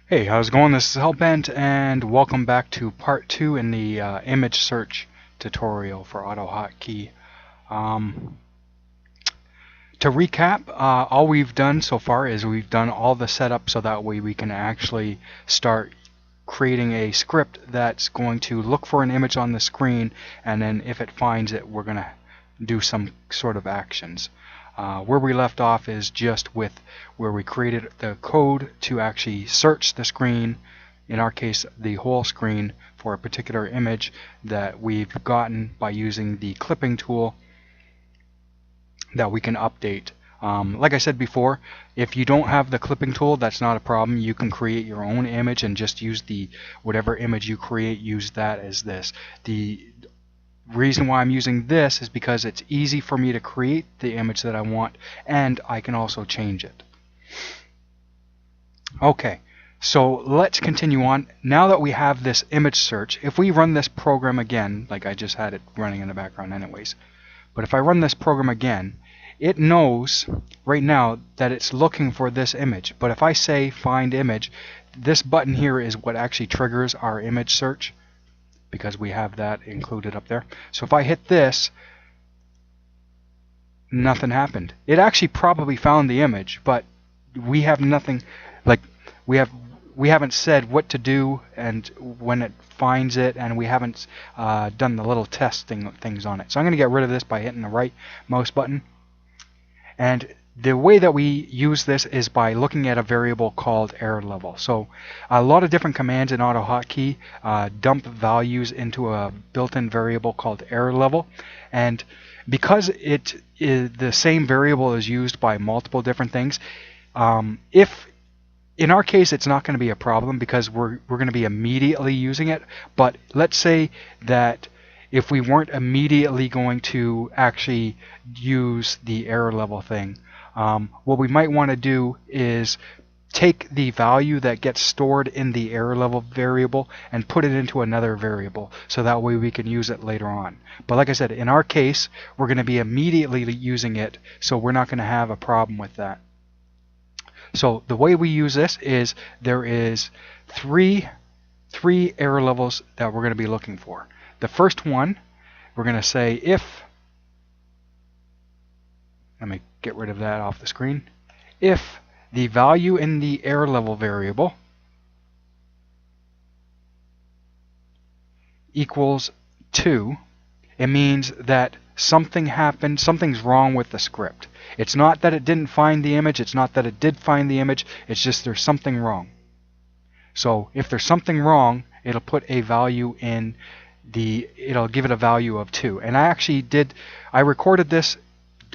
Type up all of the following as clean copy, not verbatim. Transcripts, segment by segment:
Hey, how's it going? This is Hellbent, and welcome back to part 2 in the image search tutorial for Autohotkey. Um, to recap, all we've done so far is we've done all the setup so that way we can actually start creating a script that's going to look for an image on the screen, and then if it finds it, we're going to do some sort of actions. Where we left off is just with where we created the code to actually search the screen, in our case the whole screen, for a particular image that we've gotten by using the clipping tool that we can update. Like I said before, if you don't have the clipping tool, that's not a problem. You can create your own image and just use the whatever image you create, use that as this. The reason why I'm using this is because it's easy for me to create the image that I want, and I can also change it. Okay, so let's continue on. Now that we have this image search, if we run this program again, like I just had it running in the background anyways, but if I run this program again, it knows right now that it's looking for this image. But if I say find image, this button here is what actually triggers our image search, because we have that included up there. So if I hit this, nothing happened. It actually probably found the image, but we have nothing, like we haven't said what to do and when it finds it, and we haven't done the little testing things on it. So I'm going to get rid of this by hitting the right mouse button. And the way that we use this is by looking at a variable called error level. So a lot of different commands in Autohotkey dump values into a built-in variable called error level, and because it is the same variable is used by multiple different things, if in our case it's not going to be a problem because we're going to be immediately using it. But let's say that if we weren't immediately going to actually use the error level thing, what we might want to do is take the value that gets stored in the error level variable and put it into another variable, so that way we can use it later on. But like I said, in our case, we're going to be immediately using it, so we're not going to have a problem with that. So the way we use this is there is three error levels that we're going to be looking for. The first one, we're going to say if, let me get rid of that off the screen, if the value in the error level variable equals 2, it means that something happened, something's wrong with the script. It's not that it didn't find the image, it's not that it did find the image, it's just there's something wrong. So if there's something wrong, it'll put a value in it'll give it a value of 2. And I recorded this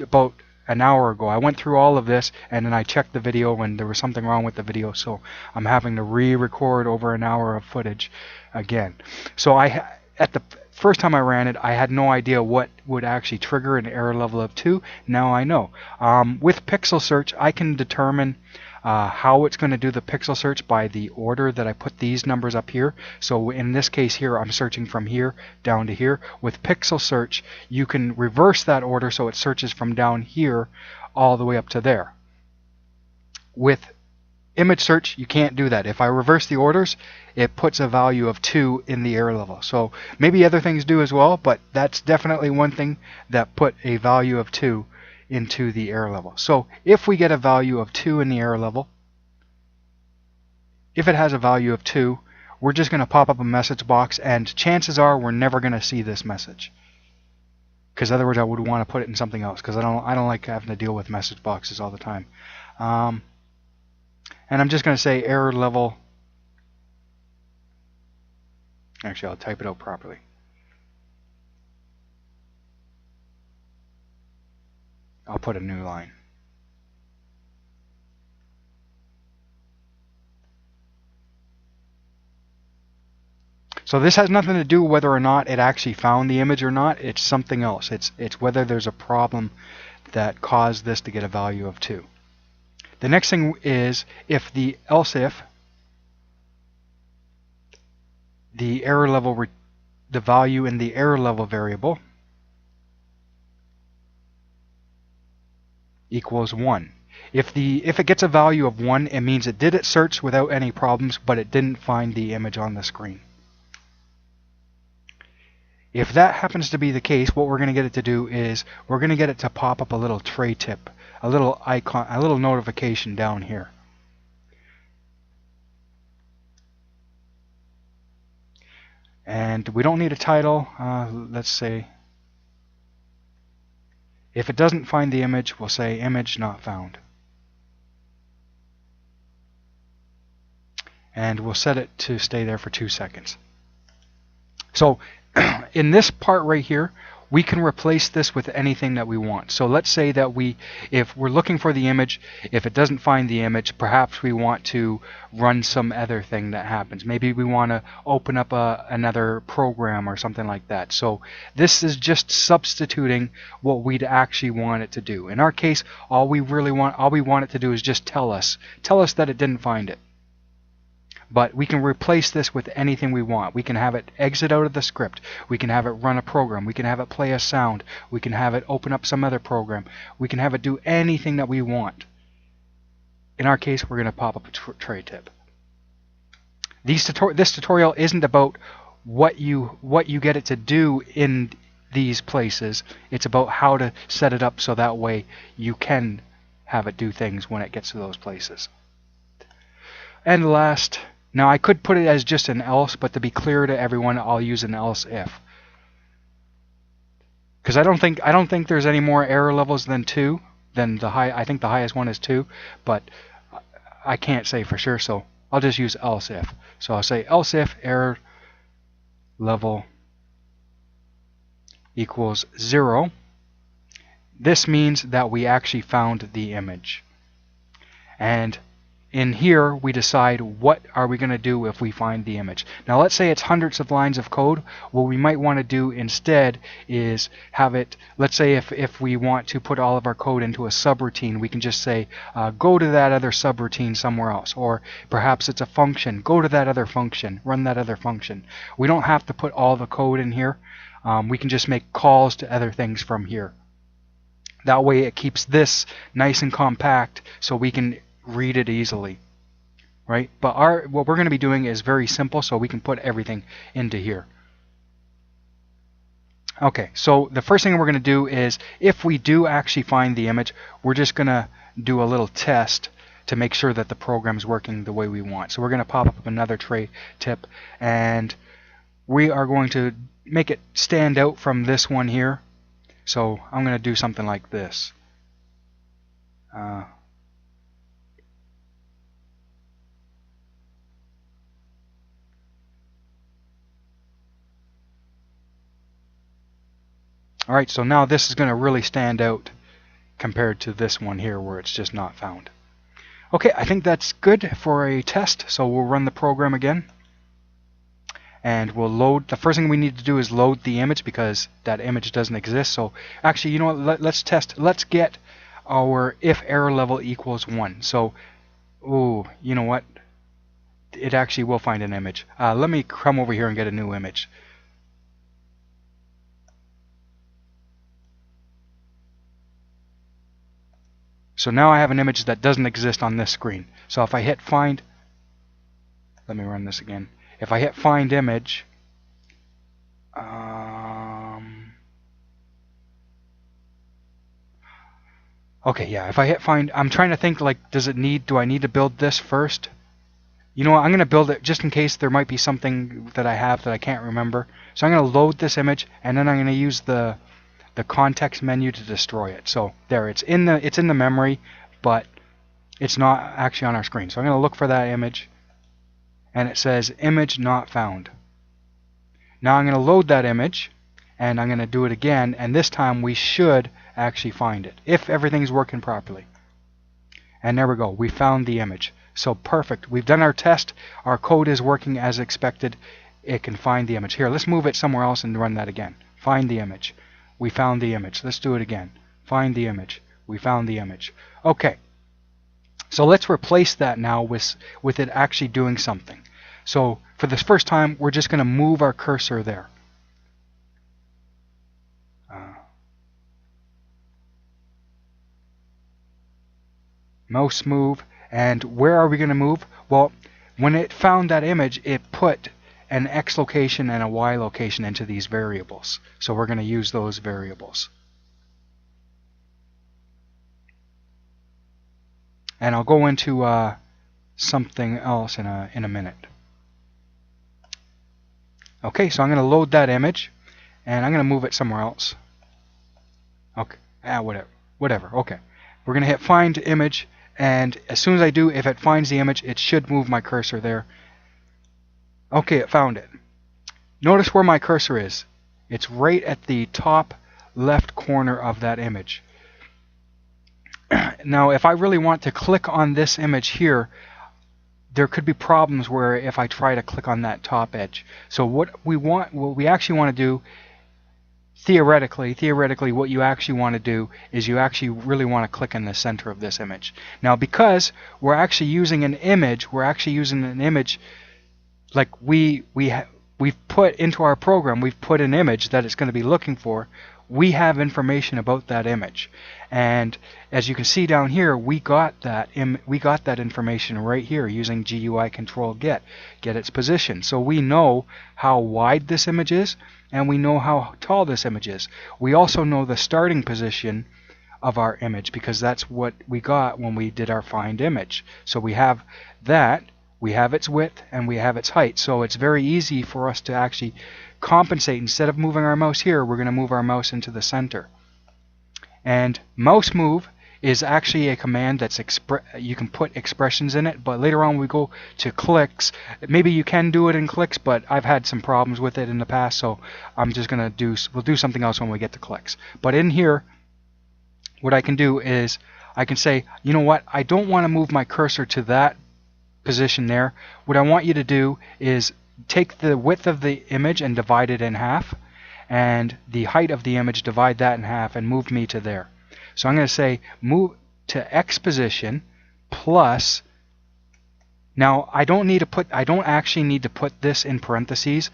about an hour ago. I went through all of this and then I checked the video when there was something wrong with the video, so I'm having to re-record over an hour of footage again. So at the first time I ran it, I had no idea what would actually trigger an error level of 2. Now I know. With pixel search, I can determine how it's going to do the pixel search by the order that I put these numbers up here. So in this case here, I'm searching from here down to here. With pixel search, you can reverse that order so it searches from down here all the way up to there. With image search, you can't do that. If I reverse the orders, it puts a value of 2 in the error level. So maybe other things do as well, but that's definitely one thing that put a value of 2 into the error level. So if we get a value of 2 in the error level, if it has a value of 2, we're just going to pop up a message box, and chances are we're never going to see this message, because otherwise I would want to put it in something else, because I don't like having to deal with message boxes all the time. And I'm just going to say error level. Actually, I'll type it out properly. I'll put a new line. So this has nothing to do whether or not it actually found the image or not. It's something else. It's whether there's a problem that caused this to get a value of 2. The next thing is if the the error level, the value in the error level variable equals 1. If it gets a value of 1, it means it did its search without any problems, but it didn't find the image on the screen. If that happens to be the case, what we're going to get it to do is we're going to get it to pop up a little tray tip, a little icon, a little notification down here. And we don't need a title. Let's say, if it doesn't find the image, we'll say image not found. And we'll set it to stay there for 2 seconds. So in this part right here, we can replace this with anything that we want. So let's say that if we're looking for the image, if it doesn't find the image, perhaps we want to run some other thing that happens. Maybe we want to open up another program or something like that. So this is just substituting what we'd actually want it to do. In our case, all we want it to do is just tell us that it didn't find it. But we can replace this with anything we want. We can have it exit out of the script. We can have it run a program. We can have it play a sound. We can have it open up some other program. We can have it do anything that we want. In our case, we're going to pop up a tray tip. This tutorial isn't about what you get it to do in these places. It's about how to set it up so that way you can have it do things when it gets to those places. And last, now I could put it as just an else, but to be clear to everyone, I'll use an else if. Because I don't think there's any more error levels than 2. I think the highest one is 2, but I can't say for sure, so I'll just use else if. So I'll say else if error level equals 0. This means that we actually found the image. And in here, we decide what are we going to do if we find the image. Now let's say it's hundreds of lines of code. What we might want to do instead is have it, let's say if we want to put all of our code into a subroutine, we can just say go to that other subroutine somewhere else. Or perhaps it's a function, go to that other function, run that other function. We don't have to put all the code in here. We can just make calls to other things from here. That way it keeps this nice and compact so we can read it easily, right? But what we're going to be doing is very simple, so we can put everything into here. Okay, so the first thing we're going to do is, if we do actually find the image, we're just going to do a little test to make sure that the program is working the way we want. So we're going to pop up another tray tip, and we are going to make it stand out from this one here. So I'm going to do something like this. Alright, so now this is going to really stand out compared to this one here where it's just not found. Okay, I think that's good for a test, so we'll run the program again. And we'll load, the first thing we need to do is load the image because that image doesn't exist. So actually, you know what, let's test, let's get our if error level equals 1. So, you know what, it actually will find an image. Let me come over here and get a new image. So now I have an image that doesn't exist on this screen. So if I hit find, let me run this again. If I hit find image, okay, yeah, if I hit find, I'm trying to think, like, do I need to build this first? You know what, I'm going to build it just in case there might be something that I have that I can't remember. So I'm going to load this image, and then I'm going to use the context menu to destroy it. So there, it's in the memory, but it's not actually on our screen. So I'm going to look for that image, and it says image not found. Now I'm going to load that image, and I'm going to do it again, and this time we should actually find it if everything's working properly. And there we go, we found the image. So perfect, we've done our test, our code is working as expected. It can find the image. Here, let's move it somewhere else and run that again. Find the image. We found the image. Let's do it again. Find the image. We found the image. Okay. So let's replace that now with it actually doing something. So for this first time, we're just going to move our cursor there. mouse move, and where are we going to move? Well, when it found that image, it put an X location and a Y location into these variables. So we're going to use those variables. And I'll go into something else in a minute. Okay, so I'm going to load that image, and I'm going to move it somewhere else. Okay, whatever. Okay, we're going to hit Find Image, and as soon as I do, if it finds the image, it should move my cursor there. Okay, it found it. Notice where my cursor is. It's right at the top left corner of that image. Now, if I really want to click on this image here, there could be problems where if I try to click on that top edge. So what we actually want to do, theoretically, what you actually want to do is you actually really want to click in the center of this image. Now, because we're actually using an image, like we've put into our program, we've put an image that it's going to be looking for. We have information about that image, and as you can see down here, we got that information right here using GUI control get its position. So we know how wide this image is, and we know how tall this image is. We also know the starting position of our image because that's what we got when we did our find image. So we have that. We have its width and we have its height, so it's very easy for us to actually compensate. Instead of moving our mouse here, we're going to move our mouse into the center. And mouse move is actually a command that's you can put expressions in it, but later on we go to clicks. Maybe you can do it in clicks, but I've had some problems with it in the past, so I'm just going to we'll do something else when we get to clicks. But in here, what I can do is I can say, you know what, I don't want to move my cursor to that position there. What I want you to do is take the width of the image and divide it in half, and the height of the image, divide that in half, and move me to there. So I'm going to say move to X position plus. Now I don't actually need to put this in parentheses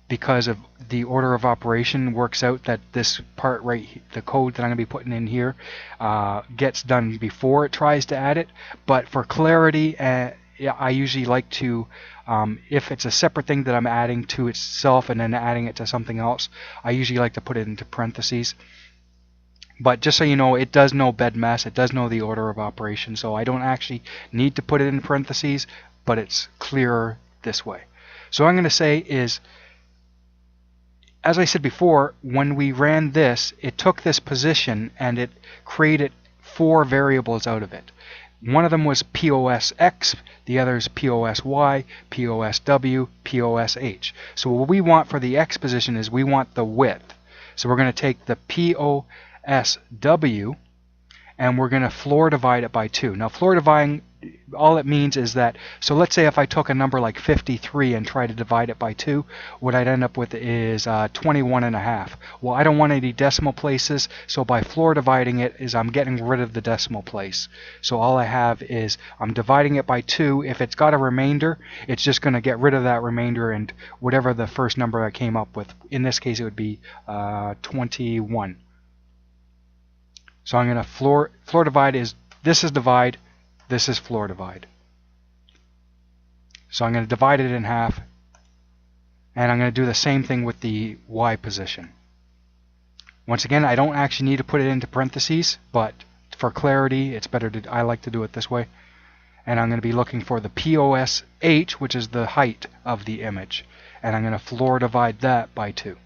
because of the order of operation works out that this part right, the code that I'm going to be putting in here, gets done before it tries to add it. But for clarity, I usually like to, if it's a separate thing that I'm adding to itself and then adding it to something else, I usually like to put it into parentheses. But just so you know, it does know BEDMAS, it does know the order of operation, so I don't actually need to put it in parentheses, but it's clearer this way. So what I'm going to say is, as I said before, when we ran this, it took this position and it created 4 variables out of it. One of them was POSX, the other is POSY, POSW, POSH. So what we want for the X position is we want the width. So we're going to take the POSW and we're going to floor divide it by 2. Now floor dividing, all it means is that, so let's say if I took a number like 53 and tried to divide it by 2, what I'd end up with is 21.5. Well, I don't want any decimal places, so by floor dividing it is I'm getting rid of the decimal place. So all I have is I'm dividing it by 2. If it's got a remainder, it's just going to get rid of that remainder and whatever the first number I came up with. In this case, it would be 21. So I'm going to floor divide is, this is divide, this is floor divide. So I'm going to divide it in half, and I'm going to do the same thing with the Y position. Once again, I don't actually need to put it into parentheses, but for clarity, it's better to, I like to do it this way. And I'm going to be looking for the POSH, which is the height of the image, and I'm going to floor divide that by 2.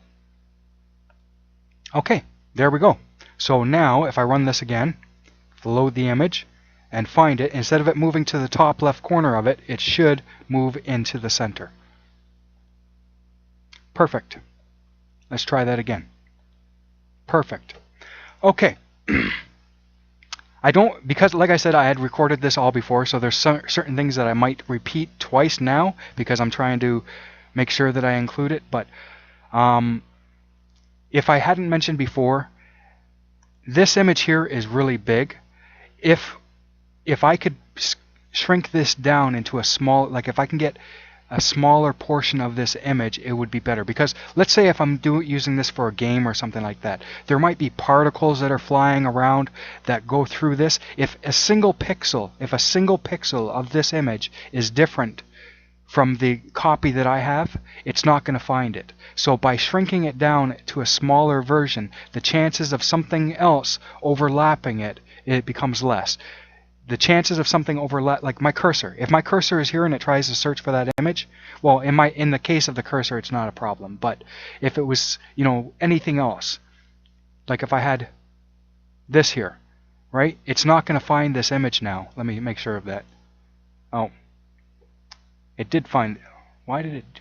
Okay, there we go. So now, if I run this again, load the image, and find it, instead of it moving to the top left corner of it, it should move into the center. Perfect. Let's try that again. Perfect. Okay. Because like I said, I had recorded this all before, so there's certain things that I might repeat twice now because I'm trying to make sure that I include it. But if I hadn't mentioned before, this image here is really big. If I could shrink this down into a small, like if I can get a smaller portion of this image, it would be better. Because let's say if I'm using this for a game or something like that, there might be particles that are flying around that go through this. If a single pixel of this image is different from the copy that I have, it's not going to find it. So by shrinking it down to a smaller version, the chances of something else overlapping it becomes less. The chances of something overlap, like my cursor. If my cursor is here and it tries to search for that image, well, in the case of the cursor, it's not a problem. But if it was, anything else, like if I had this here, right? It's not going to find this image now. Let me make sure of that. Oh, it did find. Why did it?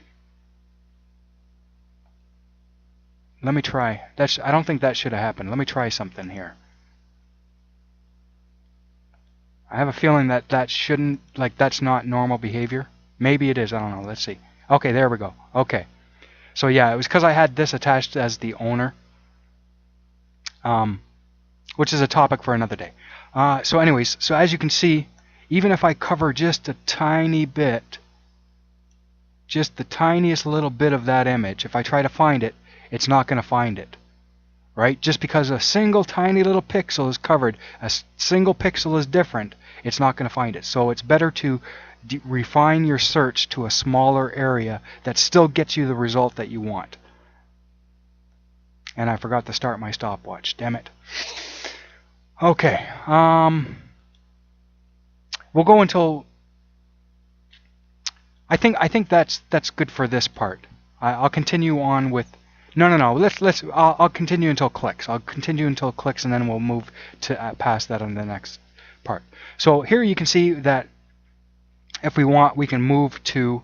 Let me try. I don't think that should have happened. Let me try something here. I have a feeling that shouldn't, that's not normal behavior. Maybe it is, I don't know, let's see. Okay, there we go. Okay. So yeah, it was because I had this attached as the owner, which is a topic for another day. So anyways, so as you can see, even if I cover just a tiny bit, just the tiniest little bit of that image, if I try to find it, it's not going to find it. Right? Just because a single tiny little pixel is covered, a single pixel is different, it's not going to find it. So it's better to refine your search to a smaller area that still gets you the result that you want. And I forgot to start my stopwatch. Damn it. Okay. We'll go until. I think that's good for this part. I'll continue on with. No. I'll continue until clicks. I'll continue until clicks, and then we'll move to past that on the next part. So here you can see that if we want, we can move to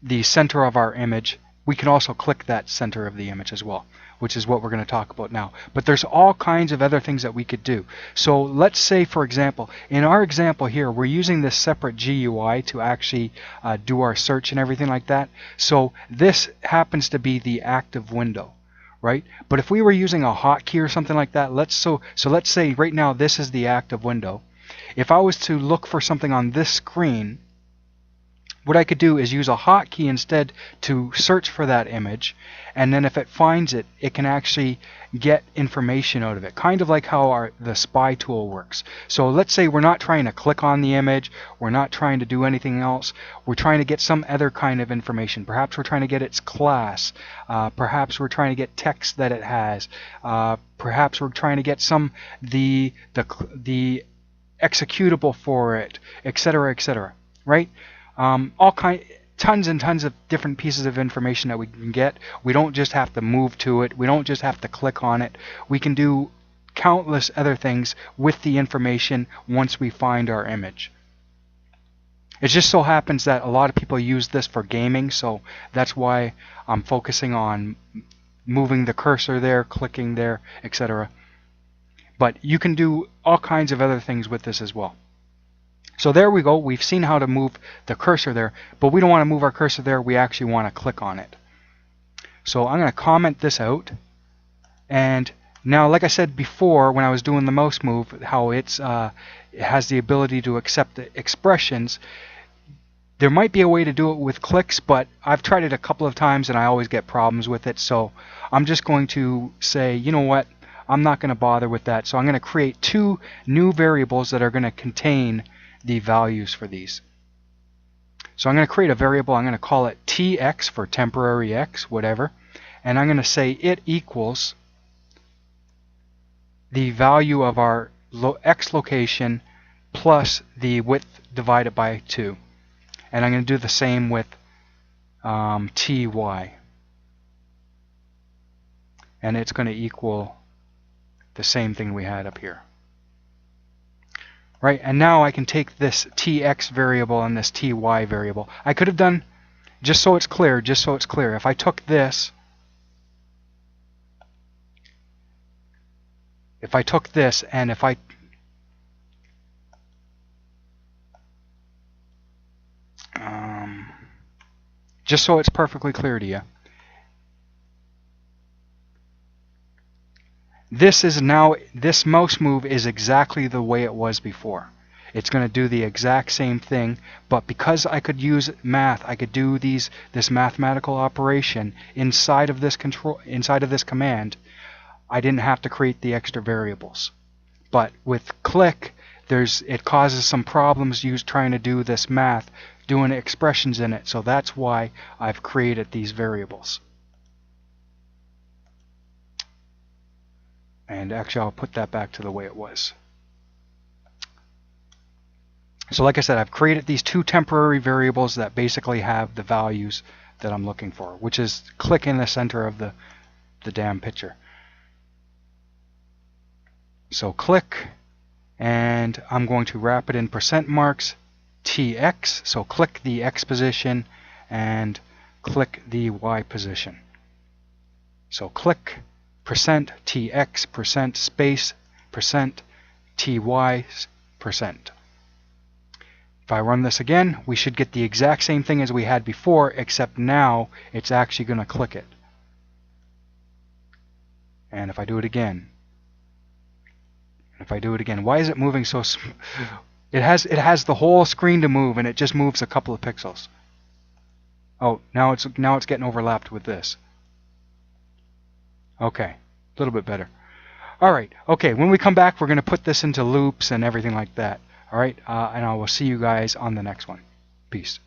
the center of our image. We can also click that center of the image as well, which is what we're going to talk about now. But there's all kinds of other things that we could do. So let's say, for example, in our example here, we're using this separate GUI to actually do our search and everything like that. So this happens to be the active window, right? But if we were using a hotkey or something like that, so let's say right now this is the active window. If I was to look for something on this screen, what I could do is use a hotkey instead to search for that image, and then if it finds it, it can actually get information out of it, kind of like how the spy tool works. So let's say we're not trying to click on the image, we're not trying to do anything else, we're trying to get some other kind of information. Perhaps we're trying to get its class, perhaps we're trying to get text that it has, perhaps we're trying to get the executable for it, etc., right? Tons and tons of different pieces of information that we can get. We don't just have to move to it. We don't just have to click on it. We can do countless other things with the information once we find our image. It just so happens that a lot of people use this for gaming, so that's why I'm focusing on moving the cursor there, clicking there, etc. But you can do all kinds of other things with this as well. So there we go. We've seen how to move the cursor there, but we don't want to move our cursor there. We actually want to click on it. So I'm going to comment this out. And now, like I said before, when I was doing the mouse move, how it has the ability to accept the expressions. There might be a way to do it with clicks, but I've tried it a couple of times and I always get problems with it. So I'm just going to say, you know what? I'm not going to bother with that. So I'm going to create 2 new variables that are going to contain the values for these. So I'm going to create a variable. I'm going to call it tx for temporary x, whatever, and I'm going to say it equals the value of our x location plus the width divided by 2, and I'm going to do the same with ty, and it's going to equal the same thing we had up here. Right, and now I can take this tx variable and this ty variable. I could have done, just so it's clear, if I took this, and if I just so it's perfectly clear to you, this mouse move is exactly the way it was before. it's going to do the exact same thing, but because I could use math, I could do this mathematical operation inside of this command. I didn't have to create the extra variables. But with click, it causes some problems trying to do this math, doing expressions in it. So that's why I've created these variables. And actually, I'll put that back to the way it was. So like I said, I've created these two temporary variables that basically have the values that I'm looking for, which is click in the center of the damn picture. So click, and I'm going to wrap it in percent marks TX. So click the X position and click the Y position. So click percent TX percent space percent TY percent. If I run this again, we should get the exact same thing as we had before, except now it's actually going to click it. And if I do it again, why is it moving so it has the whole screen to move, and it just moves a couple of pixels. Oh, now it's getting overlapped with this. Okay, a little bit better. All right, okay, when we come back, we're going to put this into loops and everything like that. All right, and I will see you guys on the next one. Peace.